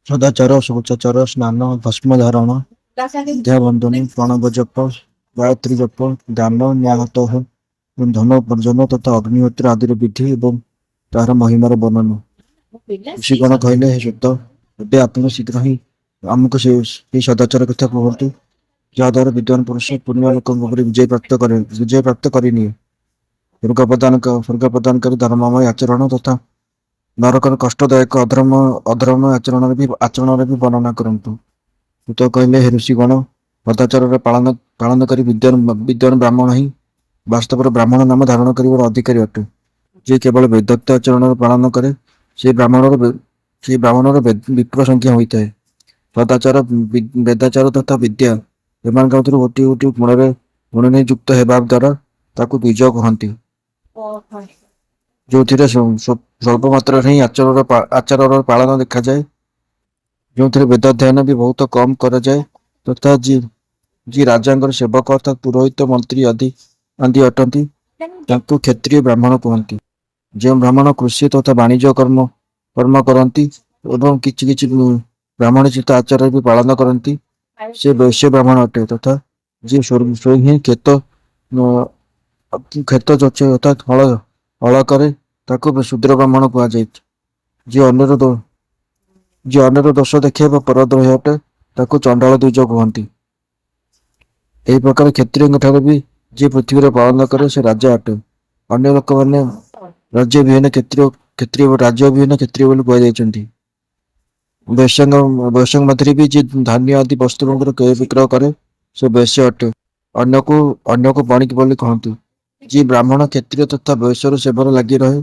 ସଦାଚାର ଶୌଚାଚାର ସ୍ନାନ ଭସ୍ମ ଧାରଣ ଦେହ ବନ୍ଧନୀ ପ୍ରଣବ ଜପ ଗାୟତ୍ରୀ ଜପ ଦାନ ନ୍ୟାୟତ ଧନ ଉପାର୍ଜନ ତଥା ଅଗ୍ନିହୋତ୍ର ଆଦିର ବିଧି ଏବଂ ତାହାର ମହିମାର ବର୍ଣ୍ଣନ। ଋଷିଗଣ କହିଲେ, ହେ ସତ, ଏବେ ଆପଣ ଶୀଘ୍ର ହିଁ ଆମକୁ ସେଇ ସଦାଚାର କଥା କୁହନ୍ତୁ, ଯାହାଦ୍ୱାରା ବିଦ୍ୱାନ ପୁରୁଷ ପୁଣ୍ୟ ଲୋକଙ୍କ ଉପରେ ବିଜୟ ପ୍ରାପ୍ତ କରିନିଏ। ସ୍ୱର୍ଗ ପ୍ରଦାନକାରୀ ଧର୍ମମୟ ଆଚରଣ ତଥା ନରକର କଷ୍ଟଦାୟକ ଆଚରଣରେ ବି ବର୍ଣ୍ଣନା କରନ୍ତୁ। ଭୂତ କହିଲେ, ହେ ଋଷିଗଣ, ସଦାଚାରର ପାଳନ କରି ବିଦ୍ୱାନ ବ୍ରାହ୍ମଣ ହିଁ ବାସ୍ତବରେ ବ୍ରାହ୍ମଣ ନାମ ଧାରଣ କରିବାର ଅଧିକାରୀ ଅଟେ। ଯିଏ କେବଳ ବେଦୋକ୍ତ ଆଚରଣର ପାଳନ କରେ, ସେହି ବ୍ରାହ୍ମଣର ବିପ୍ର ସଂଖ୍ୟା ହୋଇଥାଏ। ସଦାଚାର, ବେଦାଚାର ତଥା ବିଦ୍ୟା ଏମାନଙ୍କ ମଧ୍ୟରୁ ଗୋଟିଏ ଗୋଟିଏ ଗୁଣରେ ଯୁକ୍ତ ହେବା ଦ୍ୱାରା ତାକୁ ଦ୍ୱିଜ କୁହନ୍ତି, ଯେଉଁଥିରେ ସ୍ୱଳ୍ପ ମାତ୍ରାରେ ହିଁ ଆଚାରର ପାଳନ ଦେଖାଯାଏ, ଯେଉଁଥିରେ ବେଦାଧ୍ୟୟନ ବି ବହୁତ କମ୍ କରାଯାଏ, ତଥା ଯିଏ ରାଜାଙ୍କର ସେବକ ଅର୍ଥାତ୍ ପୁରୋହିତ ମନ୍ତ୍ରୀ ଆଦି ଅଟନ୍ତି, ତାଙ୍କୁ କ୍ଷତ୍ରିୟ ବ୍ରାହ୍ମଣ କୁହନ୍ତି। ଯେଉଁ ବ୍ରାହ୍ମଣ କୃଷି ତଥା ବାଣିଜ୍ୟ କର୍ମ କରନ୍ତି ଏବଂ କିଛି କିଛି ବ୍ରାହ୍ମଣୋଚିତ ଆଚାର ବି ପାଳନ କରନ୍ତି, ସେ ବୈଶ୍ୟ ବ୍ରାହ୍ମଣ ଅଟେ। ତଥା ଯିଏ ସ୍ୱୟଂ ହିଁ କ୍ଷେତ ଯୋଚେ ଅର୍ଥାତ୍ ହଳ କରେ, ତାକୁ ଶୂଦ୍ର ବ୍ରାହ୍ମଣ କୁହାଯାଇଛି। ଯିଏ ଅନ୍ୟର ଦୋଷ ଦେଖାଇବା ପରଦ୍ରୋହୀ ଅଟେ, ତାକୁ ଚଣ୍ଡାଳ ଦ୍ୱିଜ କୁହନ୍ତି। ଏହି ପ୍ରକାର କ୍ଷତ୍ରିୟଙ୍କ ଠାରେ ବି ଯିଏ ପୃଥିବୀରେ ପାଳନ କରେ, ସେ ରାଜା ଅଟେ। ଅନ୍ୟ ଲୋକମାନେ ରାଜ୍ୟବିହୀନ କ୍ଷତ୍ରିୟ ବୋଲି କୁହାଯାଇଛନ୍ତି। ବୈଶ୍ୟଙ୍କ ମଧ୍ୟରେ ବି ଯିଏ ଧାନ୍ୟ ଆଦି ବସ୍ତୁଙ୍କର କ୍ରୟ ବିକ୍ରୟ କରେ, ସେ ବୈଶ୍ୟ ଅଟେ। ଅନ୍ୟକୁ ବଣିକ ବୋଲି କହନ୍ତି। ଯିଏ ବ୍ରାହ୍ମଣ, କ୍ଷତ୍ରିୟ ତଥା ବୈଶ୍ୟର ସେବାରେ ଲାଗି ରହେ,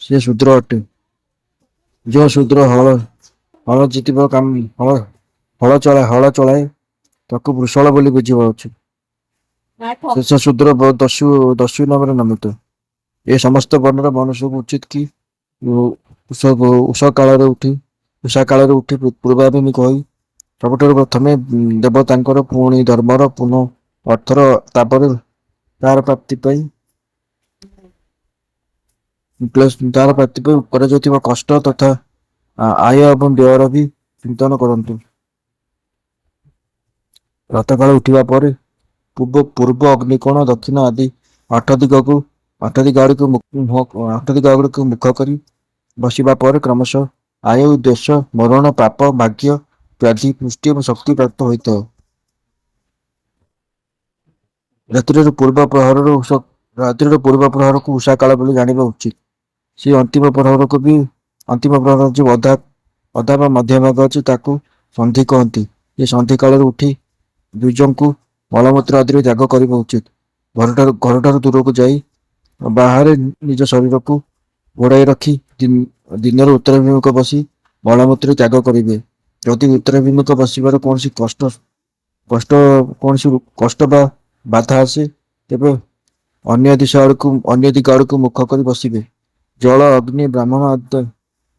ସେ ଶୂଦ୍ର ଅଟେ। ଯେଉଁ ଶୂଦ୍ର ହଳ ଚଳାଏ, ତାକୁ ବୃଷଳ ବୋଲି ବୁଝିପାରୁଛି। ଶେଷ ଶୂଦ୍ର ଦସ୍ୟୁ ନାମରେ ନାମିତ। ଏ ସମସ୍ତ ବର୍ଣ୍ଣର ମନୁଷ୍ୟକୁ ଉଚିତ କି ଉଷା କାଳରେ ଉଠି ପୂର୍ବାଭିମୁଖୀ ହୋଇ ସବୁଠାରୁ ପ୍ରଥମେ ଦେବତାଙ୍କର, ପୁଣି ଧର୍ମର, ପୁନଃ ଅର୍ଥର, ତାପରେ ତାର ପ୍ରାପ୍ତି ପାଇଁ କରାଯାଉଥିବା କଷ୍ଟ ତଥା ଆୟ ଏବଂ ବ୍ୟୟର ବି ଚିନ୍ତନ କରନ୍ତୁ। ପ୍ରାତଃକାଳ ଉଠିବା ପରେ ପୂର୍ବ ଅଗ୍ନିକୋଣ, ଦକ୍ଷିଣ ଆଦି ଆଠ ଦିଗ ଆଡକୁ ମୁଖ କରି ବସିବା ପରେ କ୍ରମଶଃ ଆୟୁ, ଦେଶ, ମରଣ, ପାପ, ଭାଗ୍ୟ, ବ୍ୟାଧି, ପୁଷ୍ଟି ଏବଂ ଶକ୍ତି ପ୍ରାପ୍ତ ହୋଇଥାଏ। ରାତ୍ରିର ପୂର୍ବ ପ୍ରହରକୁ ଉଷା କାଳ ବୋଲି ଜାଣିବା ଉଚିତ। ସେ ଅନ୍ତିମ ପ୍ରହର ଯୋଉ ଅଧା ବା ମଧ୍ୟ ଭାଗ ଅଛି, ତାକୁ ସନ୍ଧି କହନ୍ତି। ଏ ସନ୍ଧି କାଳରେ ଉଠି ଦ୍ୱିଜଙ୍କୁ ମଳମୂତ୍ର ଆଦିରେ ତ୍ୟାଗ କରିବା ଉଚିତ। ଘରଠାରୁ ଦୂରକୁ ଯାଇ ବାହାରେ ନିଜ ଶରୀରକୁ ଘୋଡ଼ାଇ ରଖି ଦିନର ଉତ୍ତରାଭିମୁଖ ବସି ମଳମୂତ୍ର ତ୍ୟାଗ କରିବେ। ଯଦି ଉତ୍ତରାଭିମୁଖ ବସିବାର କୌଣସି କଷ୍ଟ ବା ବାଧା ଆସେ, ତେବେ ଅନ୍ୟ ଦିଗ ଆଡକୁ ମୁଖ କରି ବସିବେ। ଜଳ, ଅଗ୍ନି, ବ୍ରାହ୍ମଣ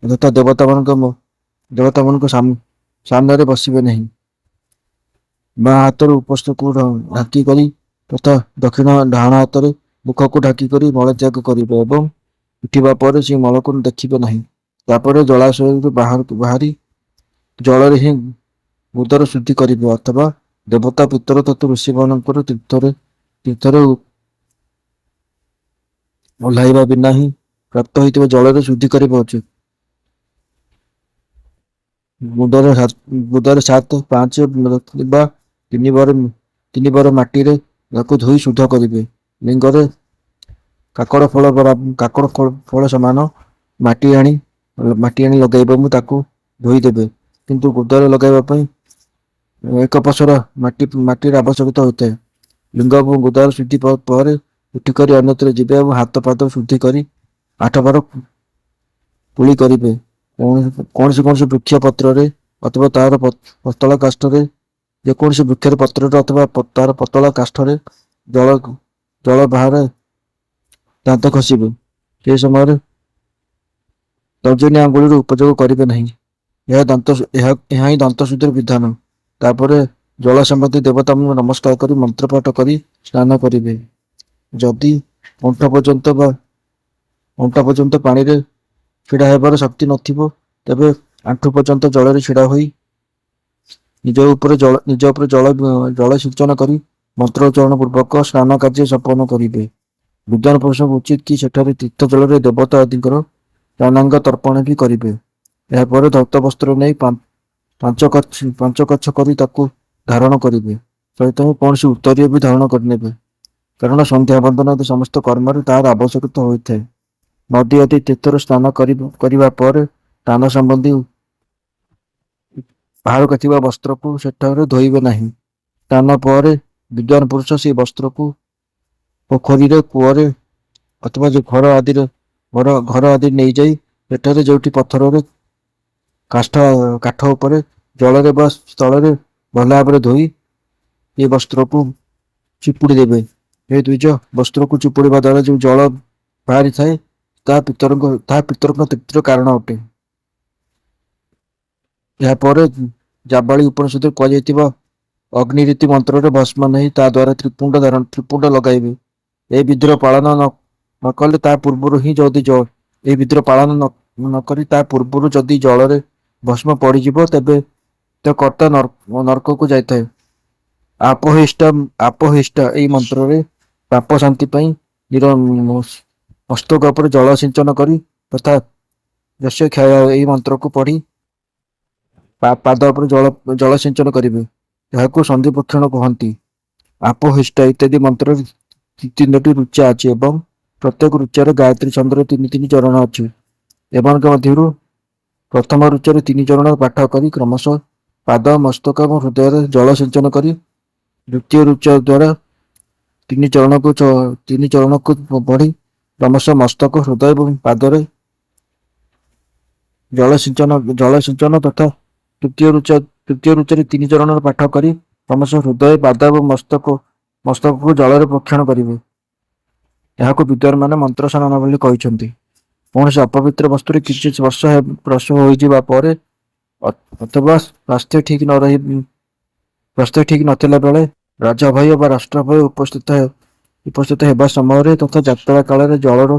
ତଥା ଦେବତାମାନଙ୍କ ସାମ୍ନାରେ ବସିବେ ନାହିଁ। ବାଁ ହାତର ଉପସ୍ଥକୁ ଢାଙ୍କି କରି ତଥା ଡାହାଣ ହାତରେ ମୁଖକୁ ଢାଙ୍କି କରି ମଳତ୍ୟାଗ କରିବେ ଏବଂ ଉଠିବା ପରେ ସେ ମଳକୁ ଦେଖିବେ ନାହିଁ। ତାପରେ ଜଳାଶୟରୁ ବାହାରି ଜଳରେ ହିଁ ମୁଦର ଶୁଦ୍ଧି କରିବେ, ଅଥବା ଦେବତା, ପିତର ତଥା ଋଷିମାନଙ୍କର ତୀର୍ଥରେ ଓହ୍ଲାଇବା ବିନା ହିଁ ପ୍ରାପ୍ତ ହୋଇଥିବା ଜଳରେ ଶୁଦ୍ଧି କରିବା ଉଚିତ। ମୁଦରେ 7, 5 ବା 3 ବାର ମାଟିରେ ତାକୁ ଧୋଇ ଶୁଦ୍ଧ କରିବେ। ଲିଙ୍ଗରେ କାକଡ଼ ଫଳ ସମାନ ମାଟି ଆଣି ଲଗାଇବା ମୁଁ ତାକୁ ଧୋଇଦେବେ। କିନ୍ତୁ ଗୁଦରେ ଲଗାଇବା ପାଇଁ ଏକ ପସର ମାଟିର ଆବଶ୍ୟକତା ହୋଇଥାଏ। ଲିଙ୍ଗ ଏବଂ ଗୁଦାର ଶୁଦ୍ଧି ପରେ ଉଠିକରି ଅନ୍ୟତ୍ର ଯିବେ ଏବଂ ହାତ ପାଦ ଶୁଦ୍ଧି କରି 8 ବାର କୁଳି କରିବେ। କୌଣସି ବୃକ୍ଷ ପତ୍ରରେ ଅଥବା ତାର ପତଳା କାଷ୍ଠରେ ଯେକୌଣସି ବୃକ୍ଷର ପତ୍ରରେ ଅଥବା ତାର ପତଳା କାଷ୍ଠରେ ଜଳ ବାହାରେ ଦାନ୍ତ ଘଷିବେ। ସେ ସମୟରେ ତର୍ଜନୀ ଆଙ୍ଗୁଳିର ଉପଯୋଗ କରିବେ ନାହିଁ। ଏହା ହିଁ ଦନ୍ତ ଶୁଦ୍ଧିର ବିଧାନ। ତାପରେ ଜଳ ସମ୍ବନ୍ଧୀ ଦେବତାମାନଙ୍କୁ ନମସ୍କାର କରି ମନ୍ତ୍ରପାଠ କରି ସ୍ନାନ କରିବେ। ଯଦି ଅଣ୍ଟ ପର୍ଯ୍ୟନ୍ତ ପାଣିରେ ଛିଡ଼ା ହେବାର ଶକ୍ତି ନଥିବ, ତେବେ ଆଣ୍ଠୁ ପର୍ଯ୍ୟନ୍ତ ଜଳରେ ଛିଡ଼ା ହୋଇ ନିଜ ଉପରେ ଜଳ ସିଞ୍ଚନ କରି ମନ୍ତ୍ରୋଚ୍ଚାରଣ ପୂର୍ବକ ସ୍ନାନ କାର୍ଯ୍ୟ ସମ୍ପନ୍ନ କରିବେ। ବିଦ୍ୱାନ ପୁରୁଷଙ୍କୁ ଉଚିତ କି ସେଠାରେ ତୀର୍ଥ ଜଳରେ ଦେବତା ଆଦିଙ୍କର ସ୍ନାନାଙ୍ଗ ତର୍ପଣ ବି କରିବେ। ଏହାପରେ ଧୌତ ବସ୍ତ୍ର ନେଇ ପାଞ୍ଚ କଛ କରି ତାକୁ ଧାରଣ କରିବେ। ସହିତ କୌଣସି ଉତ୍ତରୀୟ ବି ଧାରଣ କରିନେବେ, କାରଣ ସନ୍ଧ୍ୟା ବନ୍ଦନ ଆଦି ସମସ୍ତ କର୍ମରେ ତାହାର ଆବଶ୍ୟକତା ହୋଇଥାଏ। ନଦୀ ଆଦି ତୀର୍ଥରେ ସ୍ନାନ କରିବା ପରେ ସ୍ନାନ ସମ୍ବନ୍ଧୀ ବାହାରକୁ ଥିବା ବସ୍ତ୍ରକୁ ସେଠାରେ ଧୋଇବେ ନାହିଁ। ସ୍ନାନ ପରେ ବିଦ୍ୱାନ ପୁରୁଷ ସେହି ବସ୍ତ୍ରକୁ ପୋଖରୀରେ, କୂଅରେ ଅଥବା ଯୋଉ ଘର ଆଦି ନେଇଯାଇ ସେଠାରେ ଯୋଉଠି ପଥରରେ କାଠ ଉପରେ ଜଳରେ ବା ସ୍ଥଳରେ ଭଲ ଭାବରେ ଧୋଇ ଏ ବସ୍ତ୍ରକୁ ଚିପୁଡ଼ି ଦେବେ। ଏ ଦ୍ୱିଜ ବସ୍ତ୍ରକୁ ଚିପୁଡ଼ିବା ଦ୍ୱାରା ଯୋଉ ଜଳ ବାହାରିଥାଏ ତାହା ପିତରଙ୍କ ତୃପ୍ତିର କାରଣ ଅଟେ। ଏହାପରେ ଜାବାଳି ଉପନିଷଦରେ କୁହାଯାଇଥିବା ଅଗ୍ନିରୀତି ମନ୍ତ୍ରରେ ଭସ୍ମ ନେଇ ତା ଦ୍ୱାରା ତ୍ରିପୁଣ୍ଡ ଲଗାଇବେ। ଏହି ବିଧିର ପାଳନ ନ କଲେ ତା ପୂର୍ବରୁ ହିଁ ଏହି ବିଧିର ପାଳନ ନ କରି ତା ପୂର୍ବରୁ ଯଦି ଜଳରେ ଭସ୍ମ ପଡ଼ିଯିବ ତେବେ କର୍ତ୍ତା ନରକକୁ ଯାଇଥାଏ। ଆପୋହିଷ୍ଟା ଏହି ମନ୍ତ୍ରରେ ପାପ ଶାନ୍ତି ପାଇଁ ମସ୍ତକ ଉପରେ ଜଳ ସିଞ୍ଚନ କରି ତଥା ଯଶ କ୍ଷୟ ଏହି ମନ୍ତ୍ରକୁ ପଢ଼ି ପାଦ ଉପରେ ଜଳ ସିଞ୍ଚନ କରିବେ। ଏହାକୁ ସନ୍ଧି ପ୍ରୋକ୍ଷଣ କୁହନ୍ତି। ଆପୋହିଷ୍ଟା ଇତ୍ୟାଦି ମନ୍ତ୍ରରେ 3ଟି ଋଚା ଅଛି ଏବଂ ପ୍ରତ୍ୟେକ ଋଚାରେ ଗାୟତ୍ରୀ ଛନ୍ଦର 3 ଚରଣ ଅଛି। ଏମାନଙ୍କ ମଧ୍ୟରୁ ପ୍ରଥମ ଋଚାରେ 3 ଚରଣ ପାଠ କରି କ୍ରମଶଃ ପାଦ, ମସ୍ତକ ଏବଂ ହୃଦୟରେ ଜଳ ସିଞ୍ଚନ କରି ଦ୍ୱିତୀୟ ଋଚା ଦ୍ୱାରା 3 ଚରଣକୁ ପଢ଼ି କ୍ରମଶଃ ମସ୍ତକ, ହୃଦୟ ଏବଂ ପାଦରେ ଜଳ ସିଞ୍ଚନ ତଥା ତୃତୀୟ ଋଚାରେ 3 ଚରଣର ପାଠ କରି କ୍ରମଶଃ ହୃଦୟ, ପାଦ ଏବଂ ମସ୍ତକକୁ ଜଳରେ ପ୍ରୋକ୍ଷଣ କରିବେ। ଏହାକୁ ବିଦ୍ୱାନମାନେ ମନ୍ତ୍ର ସ୍ନାନ ବୋଲି କହିଛନ୍ତି। କୌଣସି ଅପବିତ୍ର ବସ୍ତୁରେ କିଛି ସ୍ପର୍ଶ ହୋଇଯିବା ପରେ ଅଥବା ସ୍ୱାସ୍ଥ୍ୟ ଠିକ ନଥିଲା ବେଳେ, ରାଜଭୟ ବା ରାଷ୍ଟ୍ରଭୟ ଉପସ୍ଥିତ ହେବା ସମୟରେ ତଥା ଯାତ୍ରା କାଳରେ ଜଳର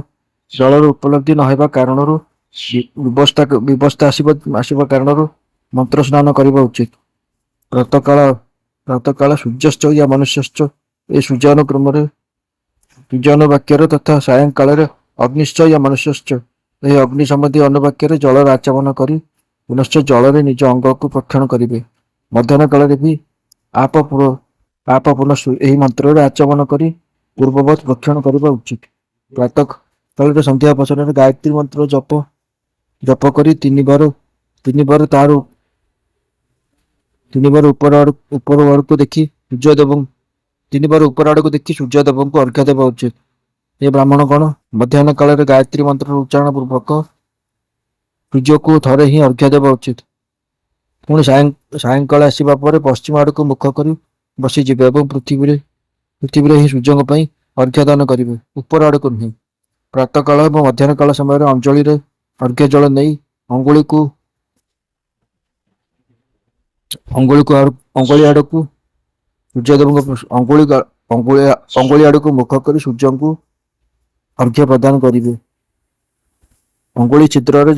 ଉପଲବ୍ଧି ନ ହେବା କାରଣରୁ ବିବସ୍ଥା ଆସିବା କାରଣରୁ ମନ୍ତ୍ର ସ୍ନାନ କରିବା ଉଚିତ। ପ୍ରାତଃକାଳ ସୂର୍ଯ୍ୟଶ୍ଚ ୟା ମନୁଷ୍ୟଶ୍ଚ ଏ ସୂର୍ଯ୍ୟ ଅନୁବାକ୍ୟରେ ତଥା ସାୟଂକାଳରେ ଅଗ୍ନିଶ୍ଚ ୟା ମନୁଷ୍ୟଶ୍ଚ ଏହି ଅଗ୍ନି ସମ୍ବନ୍ଧୀ ଅନୁବାକ୍ୟରେ ଜଳର ଆଚମନ କରି ପୁନଶ୍ଚ ଜଳରେ ନିଜ ଅଙ୍ଗକୁ ପ୍ରୋକ୍ଷଣ କରିବେ। ମଧ୍ୟାହ୍ନ କାଳରେ ବି ଆପ ପୁନଃ ଏହି ମନ୍ତ୍ରରେ ଆଚମନ କରି ପୂର୍ବବତ୍ ପ୍ରୋକ୍ଷଣ କରିବା ଉଚିତ। ପ୍ରାତଃ କାଳରେ ସନ୍ଧ୍ୟା ଅବସରରେ ଗାୟତ୍ରୀ ମନ୍ତ୍ର ଜପ କରି ତିନିବାର ଉପର ଆଡ଼କୁ ଦେଖି ସୂର୍ଯ୍ୟଦେବଙ୍କୁ ଅର୍ଘ୍ୟ ଦେବା ଉଚିତ। ଏ ବ୍ରାହ୍ମଣଗଣ ମଧ୍ୟାହ୍ନ କାଳରେ ଗାୟତ୍ରୀ ମନ୍ତ୍ରର ଉଚ୍ଚାରଣ ପୂର୍ବକ ସୂର୍ଯ୍ୟକୁ ଥରେ ହିଁ ଅର୍ଘ୍ୟ ଦେବା ଉଚିତ। ପୁଣି ସାୟଂକାଳ ଆସିବା ପରେ ପଶ୍ଚିମ ଆଡ଼କୁ ମୁଖ କରି ବସିଯିବେ ଏବଂ ପୃଥିବୀରେ ହିଁ ସୂର୍ଯ୍ୟଙ୍କ ପାଇଁ ଅର୍ଘ୍ୟ ଦାନ କରିବେ, ଉପର ଆଡ଼କୁ ନୁହେଁ। ପ୍ରାତଃକାଳ ଏବଂ ମଧ୍ୟାହ୍ନ କାଳ ସମୟରେ ଅଞ୍ଜଳିରେ ଅର୍ଘ୍ୟ ଜଳ ନେଇ ଅଙ୍ଗୁଳି ଆଡ଼କୁ ସୂର୍ଯ୍ୟଦେବଙ୍କ ଅଙ୍ଗୁଳି ଆଡ଼କୁ ମୁଖ କରି ସୂର୍ଯ୍ୟଙ୍କୁ ଅର୍ଘ୍ୟ ପ୍ରଦାନ କରିବେ। ଅଙ୍ଗୁଳି ଛିଦ୍ରରେ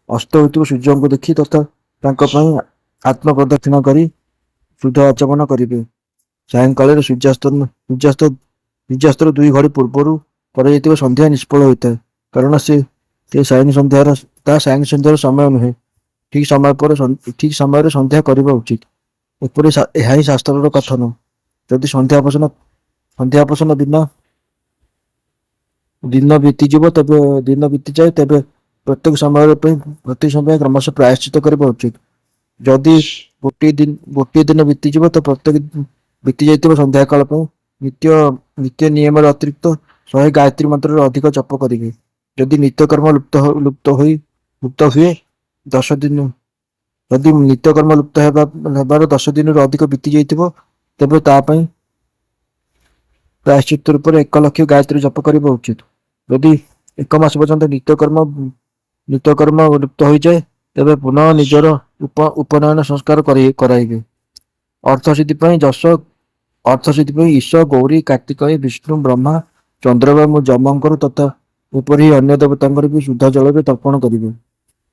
ଅସ୍ତ ହେଉଥିବା ସୂର୍ଯ୍ୟଙ୍କୁ ଦେଖି ତଥା ତାଙ୍କ ପାଇଁ ଆତ୍ମ ପ୍ରଦକ୍ଷିଣ କରି ଶୁଦ୍ଧ ଆଚମନ କରିବେ। ସାୟଂକାଳରେ ସୂର୍ଯ୍ୟାସ୍ତର 2 ଘଡ଼ି ପୂର୍ବରୁ କରାଯାଇଥିବା ସନ୍ଧ୍ୟା ନିଷ୍ଫଳ ହୋଇଥାଏ, କାରଣ ତାହା ସାୟଂ ସନ୍ଧ୍ୟାର ସମୟ ନୁହେଁ। ଠିକ ସମୟରେ ସନ୍ଧ୍ୟା କରିବା ଉଚିତ। ଏପରି ଏହା ହିଁ ଶାସ୍ତ୍ରର କଥନ। ଯଦି ସନ୍ଧ୍ୟା ଅବସାନ ଦିନ ବିତିଯାଏ ତେବେ ପ୍ରତ୍ୟେକ ସମୟ କ୍ରମଶଃ ପ୍ରାୟଶ୍ଚିତ କରିବା ଉଚିତ। ଯଦି ଗୋଟିଏ ଦିନ ବିତିଯିବ ତ ପ୍ରତ୍ୟେକ ବିତିଯାଇଥିବା ସନ୍ଧ୍ୟାକାଳ ପାଇଁ ନିତ୍ୟ ନିୟମର ଅତିରିକ୍ତ 100 ଗାୟତ୍ରୀ ମନ୍ତ୍ରରେ ଅଧିକ ଜପ କରିବେ। ଯଦି ନିତ୍ୟକର୍ମ ଲୁପ୍ତ ହୁଏ 10 ଦିନରୁ ଅଧିକ ବିତି ଯାଇଥିବ ତେବେ ତା ପାଇଁ ପ୍ରାୟଶ୍ଚିତ୍ତ ରୂପରେ 1 ଲକ୍ଷ ଗାୟତ୍ରୀ ଜପ କରିବା ଉଚିତ। ଯଦି 1 ମାସ ପର୍ଯ୍ୟନ୍ତ ନିତ୍ୟକର୍ମ ଲୁପ୍ତ ହୋଇଯାଏ ତେବେ ପୁନଃ ନିଜର ଉପନୟନ ସଂସ୍କାର କରାଇବେ। ଅର୍ଥସିଦ୍ଧି ପାଇଁ ଈଶ, ଗୌରୀ, କାର୍ତ୍ତିକେୟ, ବିଷ୍ଣୁ, ବ୍ରହ୍ମା, ଚନ୍ଦ୍ରଭାନୁ, ଯମଙ୍କର ତଥା ଏପରି ଅନ୍ୟ ଦେବତାଙ୍କର ବି ଶୁଦ୍ଧ ଜଳରେ ତର୍ପଣ କରିବେ।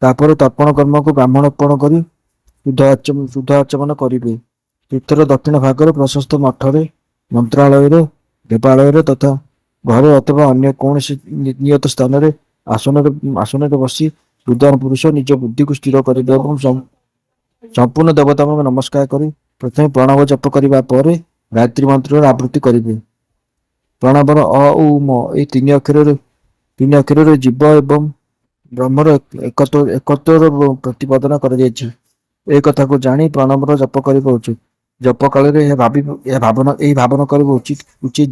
ତାପରେ ତର୍ପଣ କର୍ମକୁ ବ୍ରାହ୍ମଣ ଅର୍ପଣ କରି ଶୁଦ୍ଧ ଆଚମନ କରିବେ। ତୀର୍ଥର ଦକ୍ଷିଣ ଭାଗରେ ପ୍ରଶସ୍ତ ମଠରେ, ମନ୍ତ୍ରାଳୟରେ, ଦେବାଳୟରେ ତଥା ଘରେ ଅଥବା ଅନ୍ୟ କୌଣସି ନିୟତ ସ୍ଥାନରେ ଆସନରେ ଆସନରେ ବସି ବୁଦ୍ଧ ପୁରୁଷ ନିଜ ବୁଦ୍ଧିକୁ ସ୍ଥିର କରିବେ ଏବଂ ସମ୍ପୂର୍ଣ୍ଣ ଦେବତାଙ୍କୁ ନମସ୍କାର କରି ପ୍ରଥମେ ପ୍ରଣବ ଜପ କରିବା ପରେ ଗାୟତ୍ରୀ ମନ୍ତ୍ରର ଆବୃତ୍ତି କରିବେ। ପ୍ରଣବର ଅ ଉ ମ ଏହି ତିନି ଅକ୍ଷରରେ ଜୀବ ଏବଂ ବ୍ରହ୍ମର ଏକତ୍ୱର ପ୍ରତିପାଦନ କରାଯାଇଛି। ଏ କଥାକୁ ଜାଣି ପ୍ରଣବର ଜପ କରିବା ଉଚିତ। ଜପ କାଳରେ ଏହି ଭାବନା କରିବା ଉଚିତ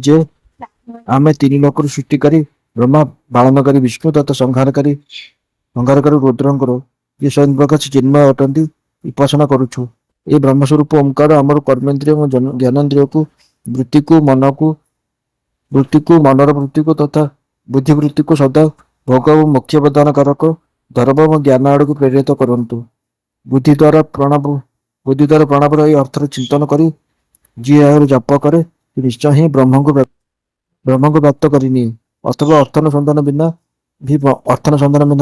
ଯେ ଆମେ ତିନି ଲୋକରୁ ସୃଷ୍ଟିକାରୀ ବ୍ରହ୍ମା, ପାଳନକାରୀ ବିଷ୍ଣୁ ତଥା ସଂହାରକାରୀ ରୁଦ୍ରଙ୍କର ଯେ ସ୍ୱୟଂ ପ୍ରକାଶ ଚିନ୍ମୟ ଅଟନ୍ତି ଉପାସନା କରୁଛୁ। ଏହି ବ୍ରହ୍ମସ୍ୱରୂପ ଓଙ୍କାର ଆମର କର୍ମେନ୍ଦ୍ରିୟ ଏବଂ ଜ୍ଞାନେନ୍ଦ୍ରିୟକୁ ମନର ବୃତ୍ତିକୁ ତଥା ବୁଦ୍ଧିବୃତ୍ତିକୁ ସଦା ଭୋଗ ଓ ମୋକ୍ଷ ପ୍ରଦାନ କାରକ ଧର୍ମ ଏବଂ ଜ୍ଞାନ ଆଡ଼କୁ ପ୍ରେରିତ କରନ୍ତୁ। ବୁଦ୍ଧି ଦ୍ୱାରା ପ୍ରଣବର ଏହି ଅର୍ଥର ଚିନ୍ତନ କରି ଯିଏ ଏହାର ଜପ କରେ ନିଶ୍ଚୟ ହିଁ ବ୍ରହ୍ମଙ୍କୁ ପ୍ରାପ୍ତ କରିନିଏ। ଅଥବା ଅର୍ଥନୁସନ୍ଧାନ ବିନା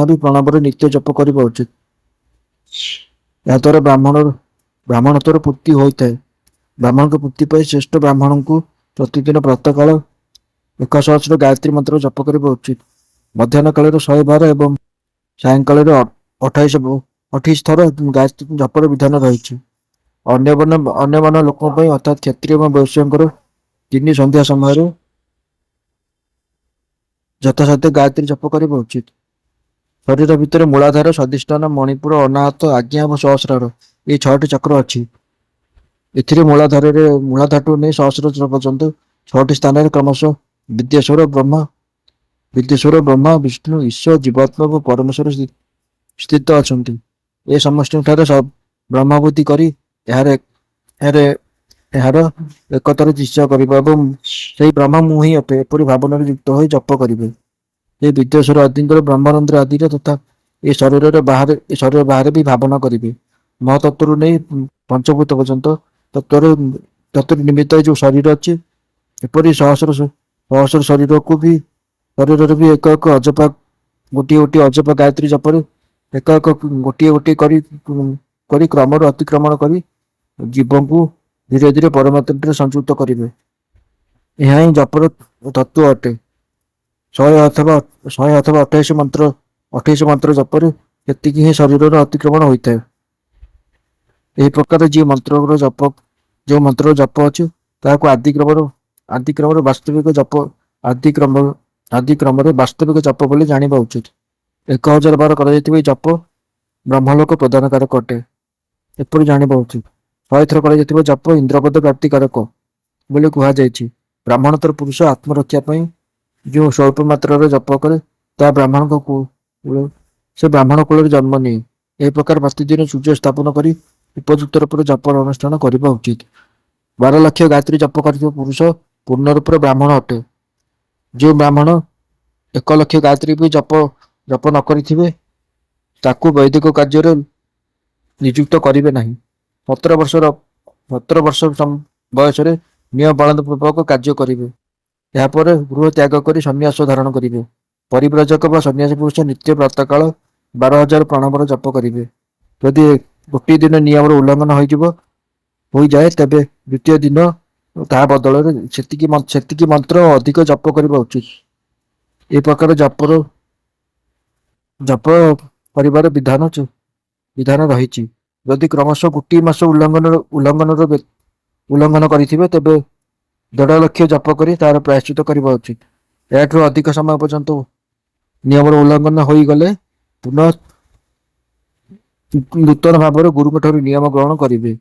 ବି ପ୍ରଣବର ନିତ୍ୟ ଜପ କରିବା ଉଚିତ। ଏହାଦ୍ୱାରା ବ୍ରାହ୍ମଣତ୍ୱର ପୂର୍ତ୍ତି ହୋଇଥାଏ। ବ୍ରାହ୍ମଣଙ୍କ ପୂର୍ତ୍ତି ପାଇଁ ଶ୍ରେଷ୍ଠ ବ୍ରାହ୍ମଣଙ୍କୁ ପ୍ରତିଦିନ ପ୍ରାତଃକାଳ 1000 ଗାୟତ୍ରୀ ମନ୍ତ୍ର ଜପ କରିବା ଉଚିତ। ମଧ୍ୟାହ୍ନ କାଳରେ 112 ଏବଂ ସାୟଂକାଳରେ 28 ଥର ଗାୟତ୍ରୀ ଜପର ବିଧାନ ରହିଛି। ଅନ୍ୟମାନ ଲୋକଙ୍କ ପାଇଁ ଅର୍ଥାତ୍ କ୍ଷତ୍ରିୟ ଏବଂ ବୈଶ୍ୟଙ୍କର ତିନି ସନ୍ଧ୍ୟା ସମୟରେ ଯଥାସାଧ୍ୟ ଗାୟତ୍ରୀ ଜପ କରିବା ଉଚିତ। ଶରୀର ଭିତରେ ମୂଳାଧାର, ସ୍ୱାଧିଷ୍ଠାନ, ମଣିପୁର, ଅନାହତ, ଆଜ୍ଞା ଏବଂ ସହସ୍ରାର ଏହି 6ଟି ଚକ୍ର ଅଛି। ଏଥିରେ ମୂଳାଧାରଠୁ ନେଇ ସହସ୍ରାର ପର୍ଯ୍ୟନ୍ତ 6ଟି ସ୍ଥାନରେ କ୍ରମଶଃ ବିଦ୍ୟେଶ୍ୱର, ବ୍ରହ୍ମା, ବିଷ୍ଣୁ, ଈଶ୍ୱର, ଜୀବାତ୍ମା ଓ ପରମେଶ୍ୱର ସ୍ଥିତ ଅଛନ୍ତି। ଏ ସମସ୍ତଙ୍କଠାରେ ବ୍ରହ୍ମବୁଦ୍ଧି କରି ଏହାର ଏକତାର ନିଶ୍ଚୟ କରିବା ଏବଂ ସେହି ବ୍ରହ୍ମ ମୁଁ ହିଁ ଅଟେ ଏପରି ଭାବନାରେ ଯୁକ୍ତ ହୋଇ ଜପ କରିବେ। ଏ ବିଦ୍ୟେଶ୍ୱର ଆଦିଙ୍କର ବ୍ରହ୍ମରନ୍ଧ୍ର ଆଦିରେ ତଥା ଏ ଶରୀର ବାହାରେ ବି ଭାବନା କରିବେ। ମହତତ୍ୱରୁ ନେଇ ପଞ୍ଚଭୂତ ପର୍ଯ୍ୟନ୍ତ ତତ୍ତ୍ୱରେ ନିମିତ୍ତ ଏ ଯୋଉ ଶରୀର ଅଛି, ଏପରି ସହସ୍ର ଶରୀରରେ ବି ଏକ ଅଜପା ଗୋଟିଏ ଅଜପା ଗାୟତ୍ରୀ ଜପରେ ଗୋଟିଏ କରି କ୍ରମରୁ ଅତିକ୍ରମଣ କରି ଜୀବଙ୍କୁ ଧୀରେ ଧୀରେ ପରମାତ୍ମାରେ ସଂଯୁକ୍ତ କରିବେ। ଏହା ହିଁ ଜପର ତତ୍ତ୍ୱ ଅଟେ। 100 ଅଥବା 28 ମନ୍ତ୍ର ଜପରେ ସେତିକି ହିଁ ଶରୀରର ଅତିକ୍ରମଣ ହୋଇଥାଏ। ଏହି ପ୍ରକାର ଯେଉଁ ମନ୍ତ୍ରର ଜପ ଅଛି ତାହାକୁ ଆଦିକ୍ରମରେ ବାସ୍ତବିକ ଜପ ବୋଲି ଜାଣିବା ଉଚିତ। 1000 ବାର କରାଯାଇଥିବା ଏହି ଜପ ବ୍ରହ୍ମଲୋକ ପ୍ରଦାନକାରକ ଅଟେ ଏପରି ଜାଣିବା ଉଚିତ। 100 ଥର କରାଯାଇଥିବା ଜପ ଇନ୍ଦ୍ରପଦ ପ୍ରାପ୍ତିକାରକ ବୋଲି କୁହାଯାଇଛି। ବ୍ରାହ୍ମଣତର ପୁରୁଷ ଆତ୍ମରକ୍ଷା ପାଇଁ ଯେଉଁ ସ୍ୱଳ୍ପ ମାତ୍ରାରେ ଜପ କରେ ତାହା ସେ ବ୍ରାହ୍ମଣ କୂଳରେ ଜନ୍ମ ନିଏ। ଏହି ପ୍ରକାର ପ୍ରତିଦିନ ସୂର୍ଯ୍ୟ ସ୍ଥାପନ କରି ଉପଯୁକ୍ତ ରୂପରେ ଜପର ଅନୁଷ୍ଠାନ କରିବା ଉଚିତ। 12 ଲକ୍ଷ ଗାୟତ୍ରୀ ଜପ କରିଥିବା ପୁରୁଷ ପୂର୍ଣ୍ଣ ରୂପରେ ବ୍ରାହ୍ମଣ ଅଟେ। ଯେଉଁ ବ୍ରାହ୍ମଣ 1 ଲକ୍ଷ ଗାୟତ୍ରୀ ବି ଜପ ନ କରିଥିବେ ତାକୁ ବୈଦିକ କାର୍ଯ୍ୟରେ ନିଯୁକ୍ତ କରିବେ ନାହିଁ। 17 ବର୍ଷ ବୟସରେ ନିୟମ ପାଳନ ପୂର୍ବକ କାର୍ଯ୍ୟ କରିବେ। ଏହାପରେ ଗୃହ ତ୍ୟାଗ କରି ସନ୍ନ୍ୟାସ ଧାରଣ କରିବେ। ପରିବ୍ରାଜକ ବା ସନ୍ନ୍ୟାସୀ ପୁରୁଷ ନିତ୍ୟ ପ୍ରାତଃକାଳ 12,000 ପ୍ରଣବର ଜପ କରିବେ। ଯଦି ଗୋଟିଏ ଦିନ ନିୟମର ଉଲ୍ଲଂଘନ ହୋଇଯାଏ ତେବେ ଦ୍ୱିତୀୟ ଦିନ ତାହା ବଦଳରେ ସେତିକି ମନ୍ତ୍ର ଅଧିକ ଜପ କରିବା ଉଚିତ। ଏ ପ୍ରକାର ଜପ କରିବାର ବିଧାନ ରହିଛି। ଯଦି କ୍ରମଶଃ ଗୋଟିଏ ମାସ ଉଲ୍ଲଂଘନ କରିଥିବେ ତେବେ 1.5 ଲକ୍ଷ ଜପ କରି ତାର ପ୍ରାୟଶ୍ଚିତ କରିବା ଉଚିତ। ଏହାଠୁ ଅଧିକ ସମୟ ପର୍ଯ୍ୟନ୍ତ ନିୟମର ଉଲ୍ଲଂଘନ ହୋଇଗଲେ ପୁନଃ ନୂତନ ଭାବରେ ଗୁରୁଙ୍କ ଠାରୁ ନିୟମ ଗ୍ରହଣ କରିବେ।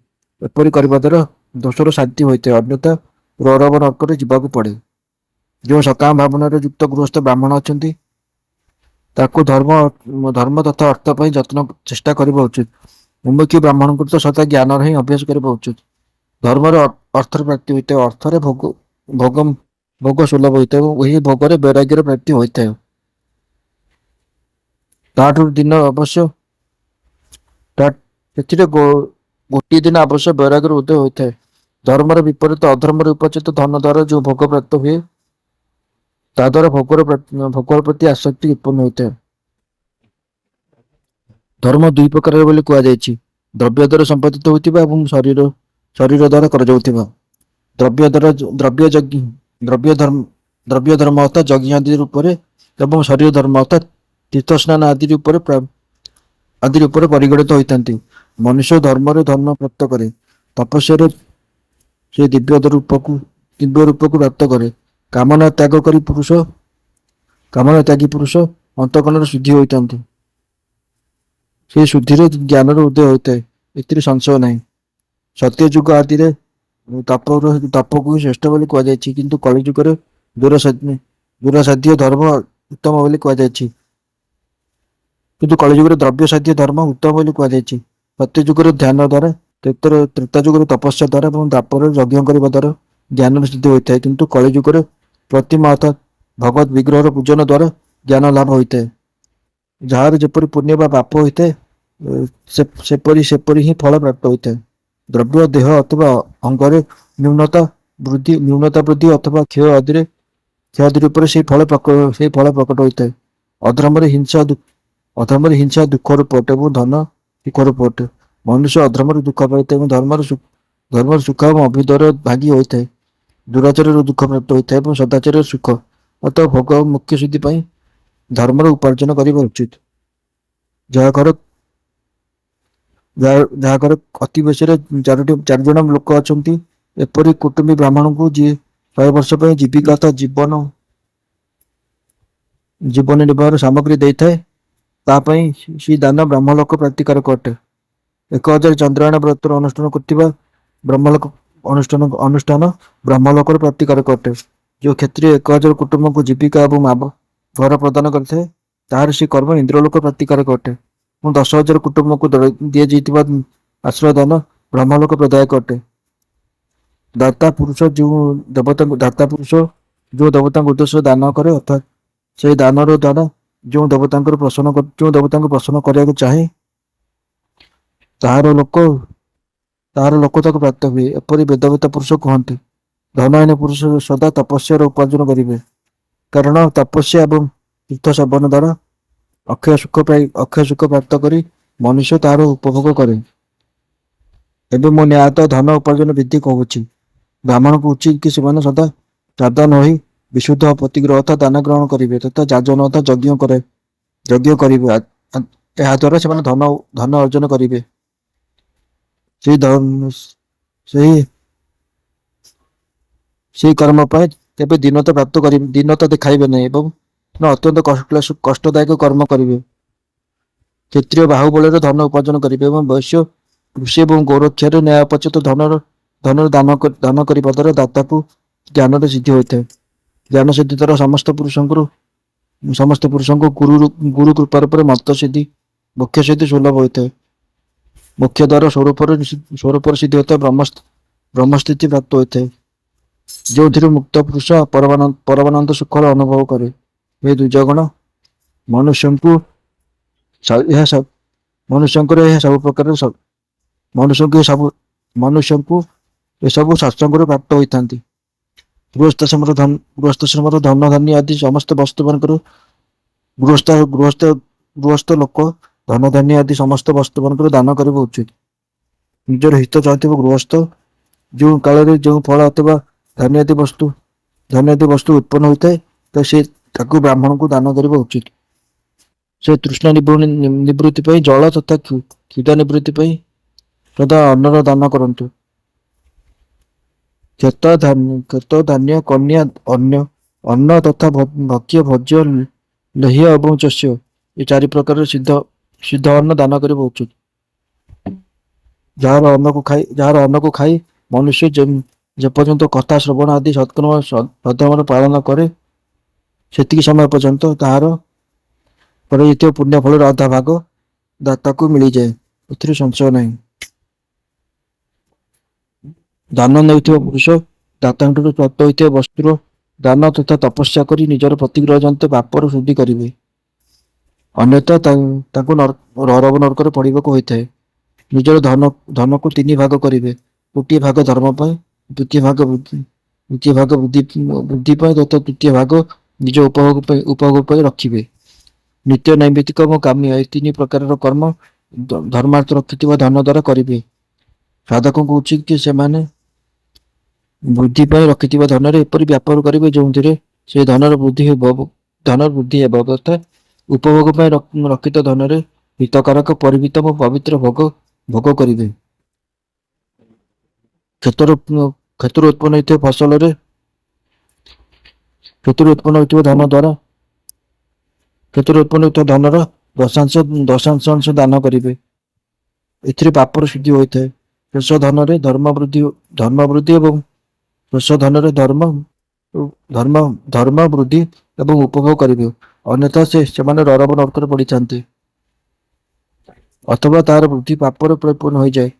ଏପରି କରିବା ଦ୍ୱାରା ଦୋଷର ଶାନ୍ତି ହୋଇଥାଏ, ଅନ୍ୟଥା ରୌରବ ନର୍କରେ ଯିବାକୁ ପଡ଼େ। ଯେଉଁ ସକାମ ଭାବନାରେ ଯୁକ୍ତ ଗୃହସ୍ଥ ବ୍ରାହ୍ମଣ ଅଛନ୍ତି ତାକୁ ଧର୍ମ ତଥା ଅର୍ଥ ପାଇଁ ଚେଷ୍ଟା କରିବା ଉଚିତ। ମୁମୁକ୍ଷୁ ବ୍ରାହ୍ମଣଙ୍କୁ ତ ସଦା ଜ୍ଞାନର ହିଁ ଅଭ୍ୟାସ କରିବା ଉଚିତ। ଧର୍ମରେ ଅର୍ଥର ପ୍ରାପ୍ତି ହୋଇଥାଏ, ଅର୍ଥରେ ଭୋଗ ସୁଲଭ ହୋଇଥାଏ ଏବଂ ଏହି ଭୋଗରେ ବୈରାଗ୍ୟର ପ୍ରାପ୍ତି ହୋଇଥାଏ। ସେଥିରେ ଗୋଟିଏ ଦିନ ଅବଶ୍ୟ ବୈରାଗ୍ୟର ଉଦୟ ହୋଇଥାଏ। ଧର୍ମର ବିପରୀତ ଅଧର୍ମରେ ଉପଚିତ ଧନ ଦ୍ୱାରା ଯେଉଁ ଭୋଗ ପ୍ରାପ୍ତ ହୁଏ ତା ଦ୍ୱାରା ଭୋଗର ପ୍ରତି ଆସକ୍ତି ଉତ୍ପନ୍ନ ହୋଇଥାଏ। ଧର୍ମ ଦୁଇ ପ୍ରକାରର ବୋଲି କୁହାଯାଇଛି। ଦ୍ରବ୍ୟ ଦ୍ୱାରା ସମ୍ପାଦିତ ହୋଇଥିବା ଏବଂ ଶରୀର ଦ୍ୱାରା କରାଯାଉଥିବା। ଦ୍ରବ୍ୟ ଦ୍ୱାରା ଦ୍ରବ୍ୟ ଯଜ୍ଞ ଦ୍ରବ୍ୟ ଧର୍ମ ଦ୍ରବ୍ୟ ଧର୍ମ ଅର୍ଥାତ୍ ଯଜ୍ଞ ଆଦି ରୂପରେ ଏବଂ ଶରୀର ଧର୍ମ ଅର୍ଥାତ୍ ତୀର୍ଥସ୍ନାନ ଆଦି ରୂପରେ ପରିଗଣିତ ହୋଇଥାନ୍ତି। ମନୁଷ୍ୟ ଧର୍ମରେ ଧର୍ମ ପ୍ରାପ୍ତ କରେ। ତପସ୍ୟାରେ ସେ ଦିବ୍ୟ ରୂପକୁ ପ୍ରାପ୍ତ କରେ। କାମନା ତ୍ୟାଗୀ ପୁରୁଷ ଅନ୍ତଃକରଣର ଶୁଦ୍ଧି ହୋଇଥାନ୍ତି। ସେହି ଶୁଦ୍ଧିରେ ଜ୍ଞାନର ଉଦୟ ହୋଇଥାଏ। ଏଥିରେ ସଂଶୟ ନାହିଁ। ସତ୍ୟ ଯୁଗ ଆଦିରେ ତପକୁ ହିଁ ଶ୍ରେଷ୍ଠ ବୋଲି କୁହାଯାଇଛି, କିନ୍ତୁ କଳି ଯୁଗରେ ଦୂରସାଧ୍ୟ ଧର୍ମ ଉତ୍ତମ ବୋଲି କୁହାଯାଇଛି। କିନ୍ତୁ କଳିଯୁଗରେ ଦ୍ରବ୍ୟ ସାଧ୍ୟ ଧର୍ମ ଉତ୍ତମ ବୋଲି କୁହାଯାଇଛି। ସତ୍ୟ ଯୁଗରେ ଧ୍ୟାନ ଦ୍ୱାରା, ତ୍ରେତା ଯୁଗରେ ତପସ୍ୟା ଦ୍ୱାରା ଏବଂ ଦ୍ୱାପରରେ ଯଜ୍ଞ କରିବା ଦ୍ୱାରା ଜ୍ଞାନର ସିଦ୍ଧି ହୋଇଥାଏ। କିନ୍ତୁ କଳିଯୁଗରେ ପ୍ରତିମା ଅର୍ଥାତ୍ ଭଗବତ ବିଗ୍ରହର ପୂଜନ ଦ୍ୱାରା ଜ୍ଞାନ ଲାଭ ହୋଇଥାଏ। ଯାହାର ଯେପରି ପୁଣ୍ୟ ବା ପାପ ହୋଇଥାଏ, ସେପରି ହିଁ ଫଳ ପ୍ରାପ୍ତ ହୋଇଥାଏ। ଦ୍ରବ୍ୟ ଦେହ ଅଥବା ଅଙ୍ଗରେ ନ୍ୟୁନତା ବୃଦ୍ଧି ଅଥବା କ୍ଷୟ ଆଦି ରୂପରେ ସେହି ଫଳ ପ୍ରକଟ ହୋଇଥାଏ। ଅଧର୍ମରେ ହିଂସା ଦୁଃଖର ପଟ ଏବଂ ଧନ ସୁଖର ପଟ। ମନୁଷ୍ୟ ଅଧର୍ମରେ ଦୁଃଖ ପାଇଥାଏ ଏବଂ ଧର୍ମର ସୁଖ ଏବଂ ଅଭ୍ୟୁଦୟର ଭାଗୀ ହୋଇଥାଏ। ଦୁରାଚାରରୁ ଦୁଃଖ ପ୍ରାପ୍ତ ହୋଇଥାଏ ଏବଂ ସଦାଚାରର ସୁଖ। ଅତଃ ଭୋଗ ଓ ମୁଖ୍ୟ ସିଦ୍ଧି ପାଇଁ ଧର୍ମର ଉପାର୍ଜନ କରିବା ଉଚିତ। ଯାହା ଘରେ ଅତି ବେଶୀରେ ଚାରିଜଣ ଲୋକ ଅଛନ୍ତି, ଏପରି କୁଟୁମ୍ବୀ ବ୍ରାହ୍ମଣଙ୍କୁ ଯିଏ 100 ବର୍ଷ ପାଇଁ ଜୀବିକା ଅର୍ଥାତ୍ ଜୀବନ ନିର୍ବାହର ସାମଗ୍ରୀ ଦେଇଥାଏ, ତା ପାଇଁ ସେହି ଦାନ ବ୍ରହ୍ମଲୋକ ପ୍ରାପ୍ତିକାରକ ଅଟେ। 1000 ଚନ୍ଦ୍ରାୟଣ ବ୍ରତର ଅନୁଷ୍ଠାନ କରୁଥିବା ଅନୁଷ୍ଠାନ ବ୍ରହ୍ମଲୋକର ପ୍ରାପ୍ତିକାରକ ଅଟେ। ଯେଉଁ କ୍ଷତ୍ରିୟ 1000 କୁଟୁମ୍ବଙ୍କୁ ଜୀବିକା ଏବଂ ଘର ପ୍ରଦାନ କରିଥାଏ, ତାହାର ସେହି କର୍ମ ଇନ୍ଦ୍ରଲୋକ ପ୍ରାପ୍ତିକାରକ ଅଟେ। ଏବଂ 10,000 କୁଟୁମ୍ବଙ୍କୁ ଦିଆଯାଇଥିବା ଆଶ୍ରୟ ଦାନ ବ୍ରହ୍ମଲୋକ ପ୍ରଦାୟକ ଅଟେ। ଦାତା ପୁରୁଷ ଯେଉଁ ଦେବତାଙ୍କ ଉଦ୍ଦେଶ୍ୟରେ ଦାନ କରେ, ଅର୍ଥାତ୍ ସେହି ଦାନର ଦ୍ୱାରା ଯେଉଁ ଦେବତାଙ୍କୁ ପ୍ରସନ୍ନ କରିବାକୁ ଚାହେଁ, ତାହାର ଲୋକ ତାକୁ ପ୍ରାପ୍ତ ହୁଏ। ଏପରି ବେଦବେତ୍ତା ପୁରୁଷ କୁହନ୍ତି। ଧନହୀନ ପୁରୁଷ ସଦା ତପସ୍ୟାର ଉପାର୍ଜନ କରିବେ, କାରଣ ତପସ୍ୟା ଏବଂ ତୀର୍ଥ ସେବନ ଦ୍ୱାରା ଅକ୍ଷୟ ସୁଖ ପ୍ରାପ୍ତ କରି ମନୁଷ୍ୟ ତାହାର ଉପଭୋଗ କରେ। ଏବେ ମୁଁ ନ୍ୟାୟତଃ ଧନ ଉପାର୍ଜନ ବିଧି କହୁଛି। ବ୍ରାହ୍ମଣକୁ ଉଚିତ କି ସେମାନେ ସଦା ଶ୍ରାଦ୍ଧ ନ ହୋଇ ବିଶୁଦ୍ଧ ପ୍ରତିଗ୍ରହ ଅର୍ଥାତ୍ ଦାନ ଗ୍ରହଣ କରିବେ ତଥା ଯାଜନ ଅର୍ଥାତ୍ ଯଜ୍ଞ କରିବେ। ଏହା ଦ୍ୱାରା ସେମାନେ ଧନ ଅର୍ଜନ କରିବେ। ସେହି କର୍ମ ପାଇଁ କେବେ ଦୀନତା ଦେଖାଇବେ ନାହିଁ ଏବଂ ଅତ୍ୟନ୍ତ କଷ୍ଟଦାୟକ କର୍ମ କରିବେ। କ୍ଷତ୍ରିୟ ବାହୁବଳରେ ଧନ ଉପାର୍ଜନ କରିବେ ଏବଂ ବୈଶ୍ୟ କୃଷି ଏବଂ ଗୌରକ୍ଷାରେ ନ୍ୟାୟୋପଚିତ ଧନର ଦାନ କରିବା ଦ୍ୱାରା ଦାତାକୁ ଜ୍ଞାନର ସିଦ୍ଧି ହୋଇଥାଏ। ଜ୍ଞାନ ସିଦ୍ଧି ଦ୍ୱାରା ସମସ୍ତ ପୁରୁଷଙ୍କୁ ଗୁରୁ କୃପା ରୂପରେ ମୋକ୍ଷ ସିଦ୍ଧି ସୁଲଭ ହୋଇଥାଏ। ମୋକ୍ଷ ଦ୍ୱାରା ସ୍ୱରୂପର ସିଦ୍ଧି ହୋଇଥାଏ, ବ୍ରହ୍ମସ୍ଥିତି ପ୍ରାପ୍ତ ହୋଇଥାଏ, ଯେଉଁଥିରେ ମୁକ୍ତ ପୁରୁଷ ପରମାନନ୍ଦ ସୁଖର ଅନୁଭବ କରେ। ଏ ଦୁର୍ଜଗଣ ମନୁଷ୍ୟଙ୍କୁ ଏସବୁ ଶାସ୍ତ୍ରଙ୍କରୁ ପ୍ରାପ୍ତ ହୋଇଥାନ୍ତି। ଗୃହସ୍ଥାଶ୍ରମର ଧନ ଧାନ୍ୟ ଆଦି ସମସ୍ତ ବସ୍ତୁମାନଙ୍କର ଗୃହସ୍ଥ ଲୋକ ଧନ ଧାନ୍ୟ ଆଦି ସମସ୍ତ ବସ୍ତୁମାନଙ୍କର ଦାନ କରିବା ଉଚିତ। ନିଜର ହିତ ଚାହୁଁଥିବା ଗୃହସ୍ଥ ଯେଉଁ କାଳରେ ଯେଉଁ ଫଳ ଅଥବା ଧାନ୍ୟ ଆଦି ବସ୍ତୁ ଉତ୍ପନ୍ନ ହୋଇଥାଏ, ତ ସେ ତାକୁ ବ୍ରାହ୍ମଣଙ୍କୁ ଦାନ କରିବା ଉଚିତ। ସେ ତୃଷ୍ଣା ନିବୃତ୍ତି ପାଇଁ ଜଳ ତଥା କ୍ଷୁଧା ନିବୃତ୍ତି ପାଇଁ ସଦା ଅନ୍ନର ଦାନ କରନ୍ତୁ। କ୍ଷେତ ଧାନ୍ୟ କନ୍ୟା ଅନ୍ନ ତଥା ଭକ୍ଷ୍ୟ ଭୋଜ୍ୟ ଲେହ୍ୟ ଏବଂ ଚସ୍ୟ ଏ 4 ପ୍ରକାରର ସିଦ୍ଧ ଅନ୍ନ ଦାନ କରିବା ଉଚିତ। ଯାହାର ଅନ୍ନକୁ ଖାଇ ମନୁଷ୍ୟ ଯେପର୍ଯ୍ୟନ୍ତ କଥା ଶ୍ରବଣ ଆଦି ସଦ୍କର୍ମର ପାଳନ କରେ, ସେତିକି ସମୟ ପର୍ଯ୍ୟନ୍ତ ତାହାର କରାଯାଇଥିବା ପୁଣ୍ୟ ଫଳର ଅଧା ଭାଗ ଦାତାକୁ ମିଳିଯାଏ। ଏଥିରେ ସଂଶୟ ନାହିଁ। ଦାନ ନେଉଥିବା ପୁରୁଷ ଦାତାଙ୍କଠାରୁ ପ୍ରାପ୍ତ ହୋଇଥିବା ବସ୍ତୁର ଦାନ ତଥା ତପସ୍ୟା କରି ନିଜର ପ୍ରତିଗ୍ରହ ଜନିତ ପାପର ଶୁଦ୍ଧି କରିବେ। ଅନ୍ୟଥା ତାଙ୍କୁ ନରକରେ ପଡ଼ିବାକୁ ହୋଇଥାଏ। ନିଜର ଧନକୁ 3 ଭାଗ କରିବେ। ଗୋଟିଏ ଭାଗ ଧର୍ମ ପାଇଁ, ଦ୍ୱିତୀୟ ଭାଗ ବୃଦ୍ଧି ପାଇଁ ତଥା ତୃତୀୟ ଭାଗ ନିଜ ଉପଭୋଗ ପାଇଁ ରଖିବେ। ନିତ୍ୟ ନୈମିତ୍ତିକ ଏବଂ କାମ୍ୟ ଏହି ତିନି ପ୍ରକାରର କର୍ମ ଧର୍ମାର୍ଥ ରଖିଥିବା ଧନ ଦ୍ୱାରା କରିବେ। ସାଧକଙ୍କୁ ଉଚିତ କି ସେମାନେ ବୃଦ୍ଧି ପାଇଁ ରଖିଥିବା ଧନରେ ଏପରି ବ୍ୟାପାର କରିବେ ଯେଉଁଥିରେ ସେ ଧନର ବୃଦ୍ଧି ହେବ ତଥା ଉପଭୋଗ ପାଇଁ ରଖିତ ଧନରେ ହିତକାରକ ପରିମିତ ଓ ପବିତ୍ର ଭୋଗ କରିବେ। କ୍ଷେତ୍ରରୁ ଉତ୍ପନ୍ନ ହେଉଥିବା ଫସଲରେ କ୍ଷେତ୍ରରୁ ଉତ୍ପନ୍ନ ହେଉଥିବା ଧନର ଦଶାଂଶ ଅଂଶ ଦାନ କରିବେ। ଏଥିରେ ପାପର ଶୁଦ୍ଧି ହୋଇଥାଏ। ଶେଷ ଧନରେ ଧର୍ମ ବୃଦ୍ଧି ଏବଂ ଶେଷ ଧନରେ ଧର୍ମ ବୃଦ୍ଧି ଏବଂ ଉପଭୋଗ କରିବେ। ଅନ୍ୟଥା ସେମାନେ ନରକରେ ପଡ଼ିଥାନ୍ତି ଅଥବା ତାହାର ବୃଦ୍ଧି ପାପରେ ପରିପୂର୍ଣ୍ଣ ହୋଇଯାଏ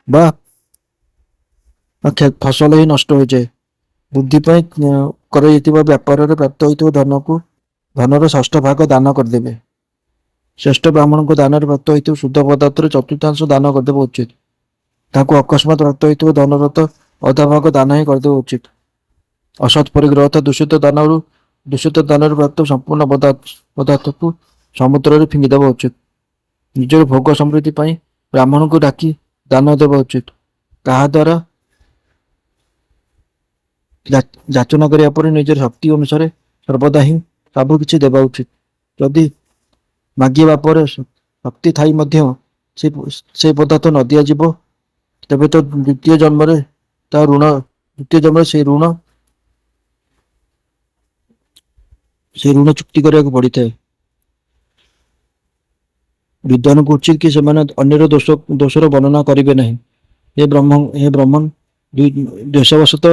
ବା ଫସଲ ହିଁ ନଷ୍ଟ ହୋଇଯାଏ। ବୃଦ୍ଧି ପାଇଁ କରାଯାଇଥିବା ବ୍ୟାପାରରେ ପ୍ରାପ୍ତ ହୋଇଥିବା ଧନର ଷଷ୍ଠ ଭାଗ ଦାନ କରିଦେବେ। ଶ୍ରେଷ୍ଠ ବ୍ରାହ୍ମଣଙ୍କ ଦାନରେ ପ୍ରାପ୍ତ ହୋଇଥିବା ଶୁଦ୍ଧ ପଦାର୍ଥର ଚତୁର୍ଥାଂଶ ଦାନ କରିଦେବା ଉଚିତ। ତାଙ୍କୁ ଅକସ୍ମାତ ପ୍ରାପ୍ତ ହୋଇଥିବା ଧନର ତ ଅଧା ଭାଗ ଦାନ ହିଁ କରିଦେବା ଉଚିତ। ଅସତ୍ ପରିଗ୍ରହ ତଥା ଦୂଷିତ ଦାନରେ ପ୍ରାପ୍ତ ସମ୍ପୂର୍ଣ୍ଣ ପଦାର୍ଥକୁ ସମୁଦ୍ରରେ ଫିଙ୍ଗିଦେବା ଉଚିତ। ନିଜର ଭୋଗ ସମୃଦ୍ଧି ପାଇଁ ବ୍ରାହ୍ମଣଙ୍କୁ ଡାକି ଦାନ ଦେବା ଉଚିତ। କାହା ଦ୍ୱାରା ଯାଚନା କରିବା ପରେ ନିଜର ଶକ୍ତି ଅନୁସାରେ ସର୍ବଦା ହିଁ ସବୁ କିଛି ଦେବା ଉଚିତ। ଯଦି ମାଗିବା ପରେ ଶକ୍ତି ଥାଇ ମଧ୍ୟ ସେ ପଦାର୍ଥ ନ ଦିଆଯିବ ତେବେ ତ ଦ୍ୱିତୀୟ ଜନ୍ମରେ ସେ ଋଣ ଚୁକ୍ତି କରିବାକୁ ପଡ଼ିଥାଏ। ବିଦ୍ୱାନଙ୍କୁ ଉଚିତ କି ସେମାନେ ଅନ୍ୟର ଦୋଷର ବର୍ଣ୍ଣନା କରିବେ ନାହିଁ। ହେ ବ୍ରହ୍ମନ୍ ଦେଶବଶତଃ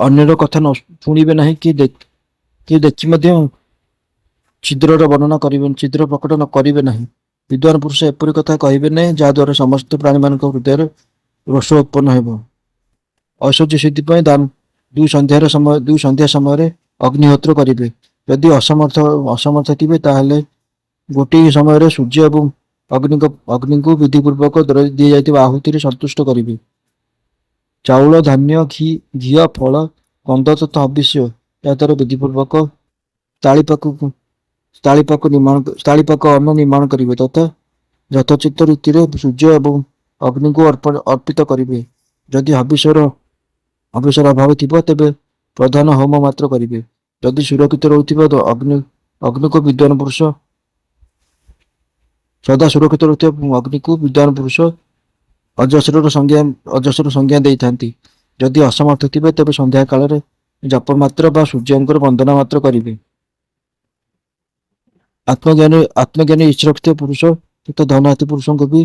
ଅନ୍ୟର କଥା ଶୁଣିବେ ନାହିଁ କି ଦେଖି ମଧ୍ୟ ଛିଦ୍ର ପ୍ରକଟ କରିବେ ନାହିଁ। ବିଦ୍ୱାନ ପୁରୁଷ ଏପରି କଥା କହିବେ ନାହିଁ ଯାହା ଦ୍ୱାରା ସମସ୍ତ ପ୍ରାଣୀମାନଙ୍କ ହୃଦୟରେ ରୋଷ ଉତ୍ପନ୍ନ ହେବ। ଐଶ୍ୱର୍ଯ୍ୟ ସିଦ୍ଧି ପାଇଁ ଦୁଇ ସନ୍ଧ୍ୟା ସମୟରେ ଅଗ୍ନିହୋତ୍ର କରିବେ। ଯଦି ଅସମର୍ଥ ଥିବେ ତାହେଲେ ଗୋଟିଏ ସମୟରେ ସୂର୍ଯ୍ୟ ଏବଂ ଅଗ୍ନିଙ୍କୁ ବିଧିପୂର୍ବକ ଦିଆଯାଇଥିବା ଆହୁତିରେ ସନ୍ତୁଷ୍ଟ କରିବେ। ଚାଉଳ, ଧାନ୍ୟ, ଘିଅ, ଫଳ, ଗନ୍ଧ ତଥା ହବିଷ୍ୟ ଏହାଦ୍ୱାରା ବିଧିପୂର୍ବକ ସ୍ଥାଳିପାକ ଅନ୍ନ ନିର୍ମାଣ କରିବେ ତଥା ଯଥୋଚିତ ରୀତିରେ ସୂର୍ଯ୍ୟ ଏବଂ ଅଗ୍ନିଙ୍କୁ ଅର୍ପିତ କରିବେ। ଯଦି ହବିଷ୍ୟର ଅଭାବ ଥିବ ତେବେ ପ୍ରଧାନ ହୋମ ମାତ୍ର କରିବେ। ଯଦି ସୁରକ୍ଷିତ ରହୁଥିବା ଅଗ୍ନିକୁ ବିଦ୍ୱାନ ପୁରୁଷ ଅଜସ୍ରର ସଂଜ୍ଞା ଦେଇଥାନ୍ତି। ଯଦି ଅସମର୍ଥ ଥିବେ ତେବେ ସନ୍ଧ୍ୟା କାଳରେ ଜପ ମାତ୍ର ବା ସୂର୍ଯ୍ୟଙ୍କର ବନ୍ଦନା ମାତ୍ର କରିବେ। ଆତ୍ମଜ୍ଞାନୀ ଇଚ୍ଛା ରଖିଥିବା ପୁରୁଷ ତଥା ଧନହାତୀ ପୁରୁଷଙ୍କୁ ବି